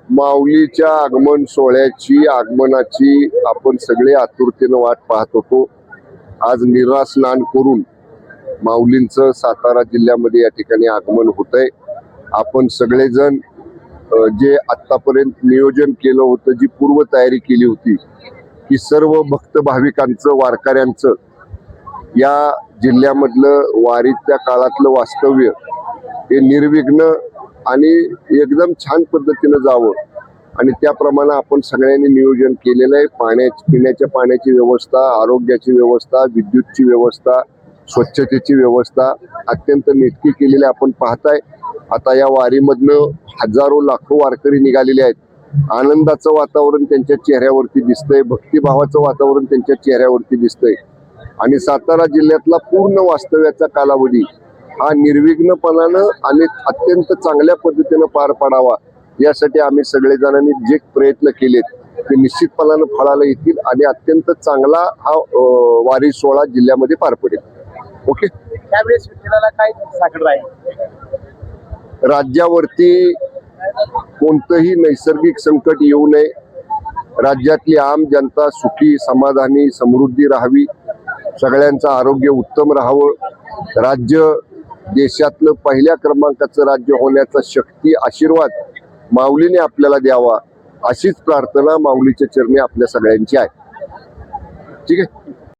माऊलीच्या आगमन सोहळ्याची आगमनाची आपण सगळे आतुरतेनं वाट पाहत होतो। आज निरा स्नान करून माऊलींचं सातारा जिल्ह्यामध्ये या ठिकाणी आगमन होतंय। आपण सगळेजण जे आतापर्यंत नियोजन केलं होतं, जी पूर्व तयारी केली होती की सर्व भक्त भाविकांचं वारकऱ्यांचं या जिल्ह्यामधलं वारीच्या काळातलं वास्तव्य हे निर्विघ्न आणि एकदम छान पद्धतीनं जावं आणि त्याप्रमाणे आपण सगळ्यांनी नियोजन केलेलं आहे। पिण्याच्या पाण्याची व्यवस्था, आरोग्याची व्यवस्था, विद्युतची व्यवस्था, स्वच्छतेची व्यवस्था अत्यंत नेटकी केलेली आपण पाहताय। आता या वारीमधनं हजारो लाखो वारकरी निघालेले आहेत। आनंदाचं वातावरण त्यांच्या चेहऱ्यावरती दिसतंय, भक्तिभावाचं वातावरण त्यांच्या चेहऱ्यावरती दिसतंय आणि सातारा जिल्ह्यातला पूर्ण वास्तव्याचा कालावधी हा निर्विघ्नपणानं आणि अत्यंत चांगल्या पद्धतीनं पार पडावा यासाठी आम्ही सगळेजणांनी जे प्रयत्न केलेत ते निश्चितपणानं फळाला येतील आणि अत्यंत चांगला हा वारी सोहळा जिल्ह्यामध्ये पार पडेल। ओके, त्यावेळेस विठ्ठलाला काय साकडं आहे? राज्यावरती कोणतंही नैसर्गिक संकट येऊ नये, राज्यातली आम जनता सुखी समाधानी समृद्धी राहावी, सगळ्यांचं आरोग्य उत्तम राहावं, राज्य देशातलं पहिल्या क्रमांकाचं राज्य होण्याचा शक्ती आशीर्वाद माऊलीने आपल्याला द्यावा अशीच प्रार्थना माऊलीच्या चरणी आपल्या सगळ्यांची आहे। ठीक आहे।